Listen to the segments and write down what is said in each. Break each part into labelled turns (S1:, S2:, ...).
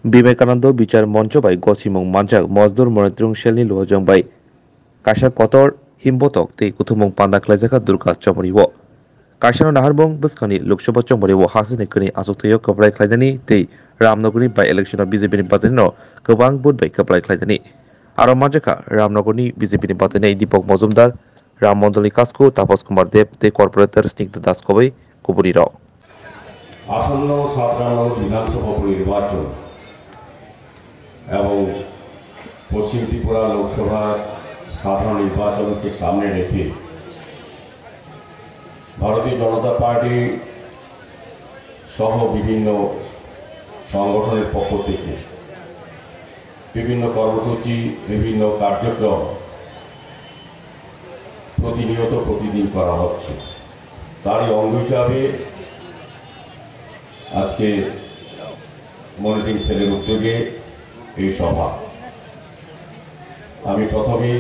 S1: বিবেকানন্দ বিচার মঞ্চ by গসিমং মানজাক Mazdoor মনিত্রং সেলনি লুহজং by কাশা কতর হিমবতক তে কুথুমং পান্দা খ্লাইজাকা দুর্গা চমরিও কাশানো নাহারবং বসকানি লোকসভা চমরিও হাসিনে কনি আসুকতয় কপড়াই খ্লাইজানি তে রামনগরনি বাই ইলেকশন বিজেপিनि বাতিनो गोबां बुथ बाय कपड़ाय ख्लाइजानि आरो मानजाका रामनगरनि बिजेपिनि बातिनै दीपक मजुमदार राम मण्डली कास्को तापस कुमार देव ते कॉर्पोरेटर स्निग्ध दास कबै कुबुरी राव
S2: আসন্ন ৭ নম্বর বিধানসভা নির্বাচন এবং পশ্চিম ত্রিপুরা লোকসভা সাধারণ নির্বাচনকে সামনে রেখে ভারতীয় জনতা পার্টি সহ বিভিন্ন সংগঠনের পক্ষ থেকে বিভিন্ন কর্মসূচি বিভিন্ন কার্যক্রম প্রতিনিয়ত প্রতিদিন করা হচ্ছে। তারই অঙ্গ হিসাবে আজকে মনিটরিং সেলের উদ্যোগে এই সভা। আমি প্রথমেই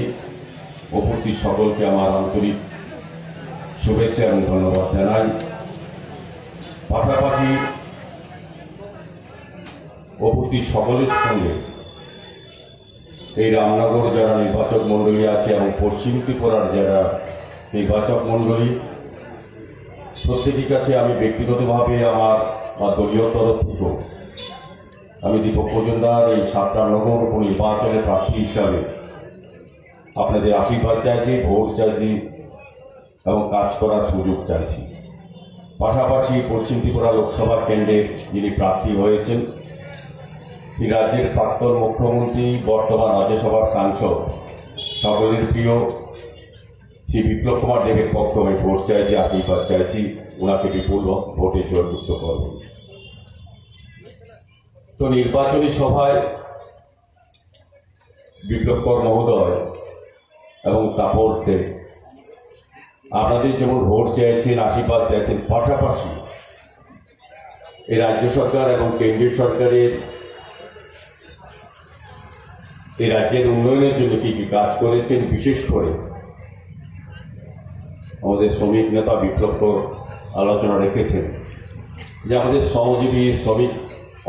S2: উপস্থিত সকলকে আমার আন্তরিক শুভেচ্ছা এবং ধন্যবাদ জানাই। পাশাপাশি উপস্থিত সকলের সঙ্গে এই রামনগর যারা নির্বাচক মণ্ডলী আছে এবং পশ্চিম ত্রিপুরার যারা নির্বাচক মণ্ডলী প্রত্যেকের কাছে আমি ব্যক্তিগতভাবে আমার দলীয় তরফ থেকেও আমি দীপক মজুমদার এই ৭ নগর উপনির্বাচনের প্রার্থী হিসাবে আপনাদের আশীর্বাদ চাইছি, ভোট চাইছি এবং কাজ করার সুযোগ চাইছি। পাশাপাশি পশ্চিম ত্রিপুরা লোকসভা কেন্দ্রের যিনি প্রার্থী হয়েছেন এই রাজ্যের প্রাক্তন মুখ্যমন্ত্রী বর্তমান রাজ্যসভার সাংসদ সকলের প্রিয় শ্রী বিপ্লব কুমার দেবের পক্ষে আমি ভোট চাইছি, আশীর্বাদ চাইছি, ওনাকে বিপুল ভোটে জয়যুক্ত করবেন। তো নির্বাচনী সভায় বিপ্লব কর মহোদয় এবং তাপস দেব আপনাদের যেমন ভোট চাইছেন, আশীর্বাদ চাইছেন, পাশাপাশি এই রাজ্য সরকার এবং কেন্দ্রীয় সরকারের এই রাজ্যের উন্নয়নের জন্য কি কি কাজ করেছেন, বিশেষ করে আমাদের শ্রমিক নেতা বিপ্লব কর আলোচনা রেখেছেন যে আমাদের শ্রমজীবী শ্রমিক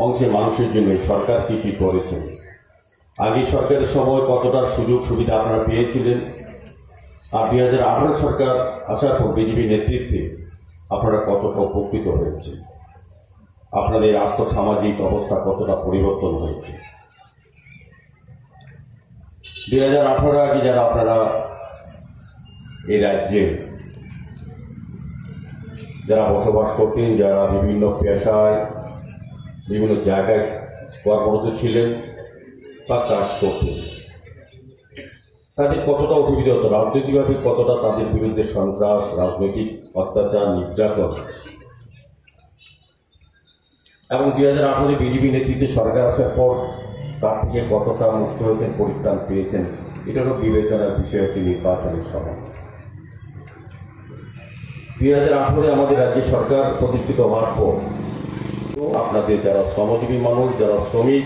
S2: অংশের মানুষের জন্য সরকার কি কি করেছেন, আগে সরকারের সময় কতটা সুযোগ সুবিধা আপনারা পেয়েছিলেন, আর 2018 সরকার আসার পর বিজেপি নেতৃত্বে আপনারা কতটা উপকৃত হয়েছে, আপনাদের আর্থসামাজিক অবস্থা কতটা পরিবর্তন হয়েছে। 2018 আগে যারা আপনারা এই রাজ্যে যারা বসবাস করতেন, যারা বিভিন্ন পেশায় বিভিন্ন জায়গায় কর্মরত ছিলেন বা কাজ করতেন, তাদের কতটা অসুবিধা হতো, রাজনৈতিকভাবে কতটা তাদের বিরুদ্ধে সন্ত্রাস, রাজনৈতিক অত্যাচার, নির্যাতন, এবং 2018 বিজেপি নেতৃত্বে সরকার আসার পর তার থেকে কতটা মুক্ত হয়েছেন, পরিত্রাণ পেয়েছেন, এটারও বিবেচনার বিষয় হচ্ছে নির্বাচনের সময়। 2018 আমাদের রাজ্যের সরকার প্রতিষ্ঠিত হওয়ার পর আপনাদের যারা শ্রমজীবী মানুষ, যারা শ্রমিক,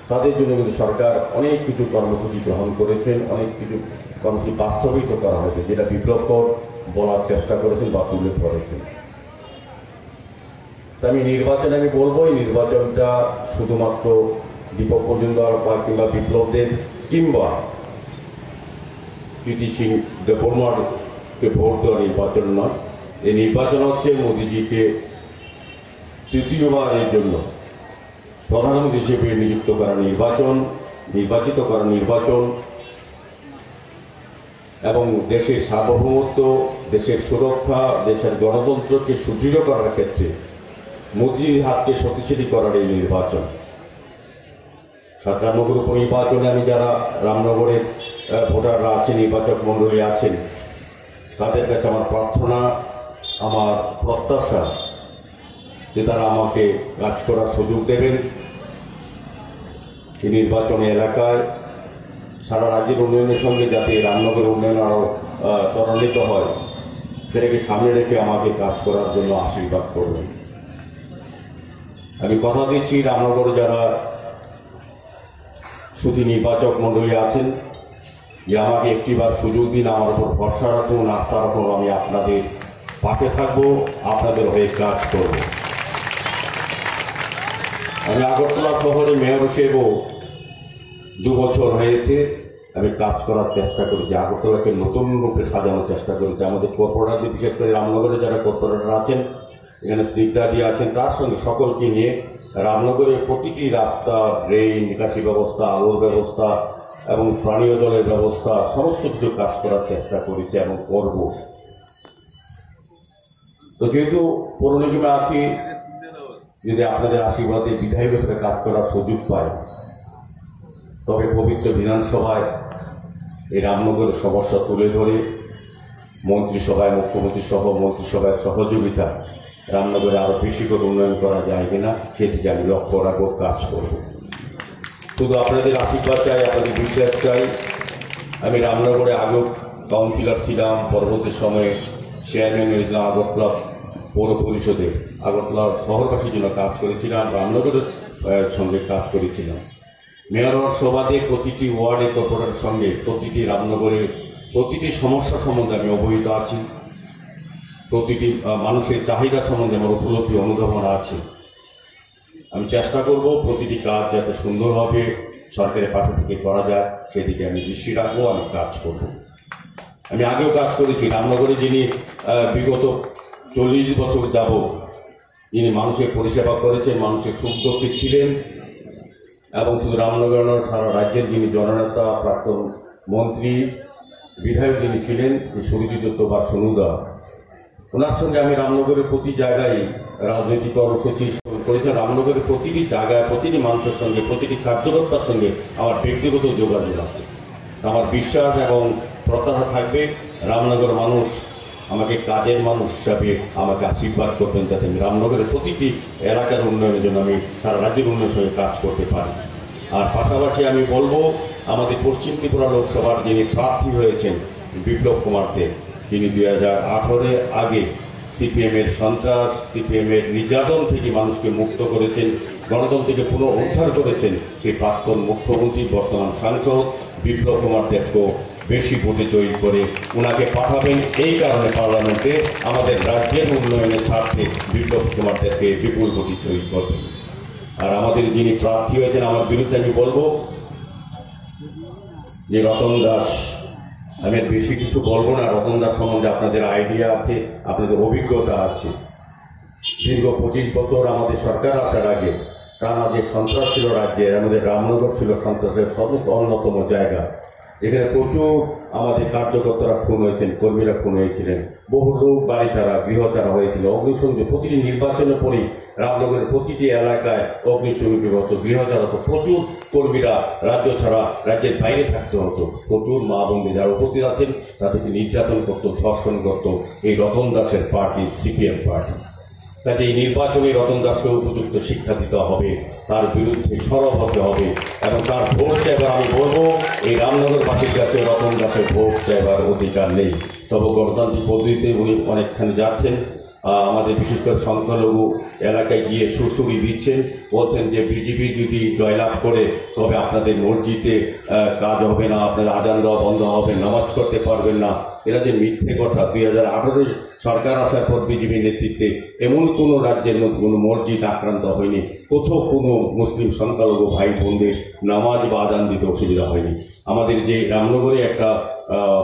S2: তাদের জন্য কিন্তু সরকার অনেক কিছু কর্মসূচি গ্রহণ করেছেন, অনেক কিছু কর্মসূচি বাস্তবায়িত করা হয়েছে, যেটা বিপ্লব কর বলার চেষ্টা করেছেন বা তুলে ধরেছেন। আমি নির্বাচনে আমি বলবো, এই নির্বাচনটা শুধুমাত্র দীপক মজুমদার বা কিংবা বিপ্লবদের কিংবা কীর্তি সিং দেববর্মাকে ভোট দেওয়া নির্বাচন নয়। এই নির্বাচন হচ্ছে মোদীজিকে তৃতীয়বারের জন্য প্রধানমন্ত্রী হিসেবে নিযুক্ত করা নির্বাচন, নির্বাচিত করা নির্বাচন, এবং দেশের সার্বভৌমত্ব, দেশের সুরক্ষা, দেশের গণতন্ত্রকে সুদৃঢ় করার ক্ষেত্রে মোদীর হাতকে শক্তিশালী করার এই নির্বাচন। ৭ নগর উপনির্বাচনে আমি যারা রামনগরের ভোটাররা আছেন, নির্বাচক মণ্ডলী আছেন, তাদের কাছে আমার প্রার্থনা, আমার প্রত্যাশা যে তারা আমাকে কাজ করার সুযোগ দেবেন। এই নির্বাচনী এলাকায় সারা রাজ্যের উন্নয়নের সঙ্গে যাতে রামনগরের উন্নয়ন আরও ত্বরান্বিত হয়, সেটাকে সামনে রেখে আমাকে কাজ করার জন্য আশীর্বাদ করবেন। আমি কথা দিচ্ছি, রামনগরে যারা শুধু নির্বাচক মণ্ডলী আছেন, যে আমাকে একটিবার সুযোগ দিন, আমার উপর ভরসা রাখুন, আস্থা রাখুন, আমি আপনাদের পাশে থাকবো, আপনাদের হয়ে কাজ করব। আমি আগরতলা শহরে মেয়র হিসেবেও 2 বছর হয়েছে আমি কাজ করার চেষ্টা করেছি, আগরতলাকে নতুন রূপে সাজানোর চেষ্টা করেছি। আমাদের কর্পোরেটর, বিশেষ করে রামনগরে যারা কর্পোরেটর আছেন, এখানে স্নিগ্ধাদি আছেন, তার সঙ্গে সকলকে নিয়ে রামনগরের প্রতিটি রাস্তা, ড্রেন, নিকাশি ব্যবস্থা, আলোর ব্যবস্থা এবং পানীয় জলের ব্যবস্থা সমস্ত কিছু কাজ করার চেষ্টা করেছি এবং করব। তো যেহেতু পৌর নিগমে আছি, যদি আপনাদের আশীর্বাদে বিধায়ক হিসেবে কাজ করার সুযোগ পায়, তবে পবিত্র বিধানসভায় এই রামনগরের সমস্যা তুলে ধরে মন্ত্রিসভায়, মুখ্যমন্ত্রী সহ মন্ত্রিসভায় সহযোগিতা রামনগরে আরো বেশি করে উন্নয়ন করা যায় কিনা সেদিকে আমি লক্ষ্য রাখবো, কাজ করব। শুধু আপনাদের আশীর্বাদ চাই, আপনাদের বিশ্বাস চাই। আমি রামনগরে আগেও কাউন্সিলর ছিলাম, পরবর্তী সময়ে চেয়ারম্যান হয়েছিলাম আগরতলা পৌর পরিষদে, আগরতলার শহরবাসীর জন্য কাজ করেছিলাম, রামনগরের সঙ্গে কাজ করেছিলাম। মেয়র সভাতে প্রতিটি ওয়ার্ডে কর্পোরেটরের সঙ্গে প্রতিটি রামনগরের প্রতিটি সমস্যা সম্বন্ধে আমি অবহিত আছি, প্রতিটি মানুষের চাহিদা সম্বন্ধে আমার উপলব্ধি অনুধাবনা আছে। আমি চেষ্টা করব প্রতিটি কাজ যাতে সুন্দরভাবে সরকারের পাশে থেকে করা যায় সেদিকে আমি দৃষ্টি রাখবো, আমি কাজ করব। আমি আগেও কাজ করেছি রামনগরে, যিনি বিগত 40 বছর যাবৎ যিনি মানুষের পরিষেবা করেছেন, মানুষের সুখ দুঃখে ছিলেন, এবং শুধু রামনগর নয় সারা রাজ্যের যিনি জননেতা, প্রাক্তন মন্ত্রী, বিধায়ক যিনি ছিলেন, সুরজিৎ দত্ত বা সোনুদা, ওনার সঙ্গে আমি রামনগরের প্রতি জায়গায় রাজনৈতিক কর্মসূচি করেছেন। রামনগরের প্রতিটি জায়গায় প্রতিটি মানুষের সঙ্গে, প্রতিটি কার্যকর্তার সঙ্গে আমার ব্যক্তিগত যোগাযোগ আছে। আমার বিশ্বাস এবং প্রত্যাশা থাকবে রামনগর মানুষ আমাকে কাজের মানুষ হিসাবে আমাকে আশীর্বাদ করবেন, যাতে আমি রামনগরের প্রতিটি এলাকার উন্নয়নের জন্য আমি সারা রাজ্যের উন্নয়নের সঙ্গে কাজ করতে পারি। আর পাশাপাশি আমি বলবো, আমাদের পশ্চিম ত্রিপুরা লোকসভার যিনি প্রার্থী হয়েছেন বিপ্লব কুমার দেব, তিনি 2018 আগে সিপিএমের সন্ত্রাস, সিপিএমের নির্যাতন থেকে মানুষকে মুক্ত করেছেন, গণতন্ত্রকে পুনরুদ্ধার করেছেন, সেই প্রাক্তন মুখ্যমন্ত্রী বর্তমান সাংসদ বিপ্লব কুমার দেবকে বেশি ভোটে জয়ী করে ওনাকে পাঠাবেন। এই কারণে পার্লামেন্টে আমাদের রাজ্যের উন্নয়নের স্বার্থে বিপ্লব কুমার দেবকে বিপুল ভোটে জয়ী করবেন। আর আমাদের যিনি প্রার্থী হয়েছেন আমার বিরুদ্ধে, আমি বলবো যে রতন দাস, আমি বেশি কিছু বলবো না। রতন দাস সম্বন্ধে আপনাদের আইডিয়া আছে, আপনাদের অভিজ্ঞতা আছে। দীর্ঘ 25 বছর আমাদের সরকার আসার আগে টানা যে সন্ত্রাস ছিল রাজ্যে, আমাদের রামনগর ছিল সন্ত্রাসের অন্যতম জায়গা। এখানে প্রচুর আমাদের কার্যকর্তারা খুন হয়েছেন, কর্মীরা খুন হয়েছিলেন, বহু লোক বাড়ি ছাড়া, গৃহ ছাড়া হয়েছিল। অগ্নিসংযোগ প্রতিটি নির্বাচনের পরেই রামনগরের প্রতিটি এলাকায় অগ্নিসংযোগ হতো, গৃহ ছাড়া হতো, প্রচুর কর্মীরা রাজ্য ছাড়া রাজ্যের বাইরে থাকতে হতো। প্রচুর মা বোনদের যারা উপস্থিত আছেন তাদেরকে নির্যাতন করত, ধর্ষণ করত এই রতন দাসের পার্টি, সিপিএম পার্টি। কাজে এই নির্বাচনে রতন দাসকে উপযুক্ত শিক্ষা দিতে হবে, তার বিরুদ্ধে সরব হতে হবে এবং তার ভোট চাইবার, আমি বলবো এই রামনগরবাসীর কাছে রতন দাসের ভোট চাইবার অধিকার নেই। তবে গণতান্ত্রিক পদ্ধতিতে উনি অনেকখানি যাচ্ছেন। আমাদের বিশেষ করে সংখ্যালঘু এলাকায় গিয়ে সুরসুরি দিচ্ছেন, বলছেন যে বিজেপি যদি জয়লাভ করে তবে আপনাদের মসজিদে কাজ হবে না, আপনাদের আজান দেওয়া বন্ধ হবে, নামাজ করতে পারবেন না। এরা যে মিথ্যে কথা। 2018 সরকার আসার পর বিজেপি নেতৃত্বে এমন কোনো রাজ্যের মধ্যে কোনো মসজিদ আক্রান্ত হয়নি, কোথাও কোনো মুসলিম সংখ্যালঘু ভাই বোনদের নামাজ বা আজান দিতে অসুবিধা হয়নি। আমাদের যে রামনগরে একটা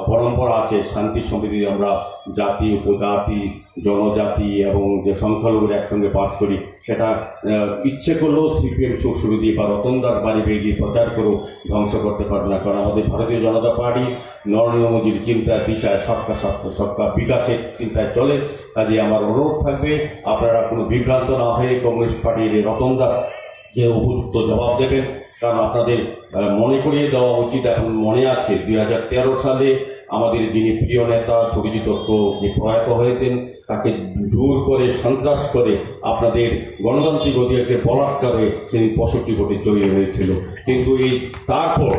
S2: পরম্পরা আছে, শান্তি সম্প্রীতি, আমরা জাতি, উপজাতি, জনজাতি এবং যে সংখ্যালঘুরা একসঙ্গে বাস করি, সেটা ইচ্ছে করলেও সিপিএম শুরু দিয়ে বা রতনদার বাড়ি বেরিয়ে প্রচার করেও ধ্বংস করতে পারে না। কারণ আমাদের ভারতীয় জনতা পার্টি নরেন্দ্র মোদীর চিন্তায়, দিশায়, সবকা বিকাশের চিন্তায় চলে। কাজে আমার অনুরোধ থাকবে আপনারা কোনো বিভ্রান্ত না হয়ে কংগ্রেস পার্টির এই রতনদার যে উপযুক্ত জবাব দেবেন। কারণ আপনাদের মনে করিয়ে দেওয়া উচিত, এখন মনে আছে 2013 সালে আমাদের যিনি প্রিয় নেতা সুরজিৎ দত্ত যে প্রয়াত হয়েছেন, তাকে জোর করে সন্ত্রাস করে আপনাদের গণতান্ত্রিক অধিকারকে বলাৎকারে তিনি 65 ভোটে জয়ী হয়েছিল। কিন্তু এই তারপর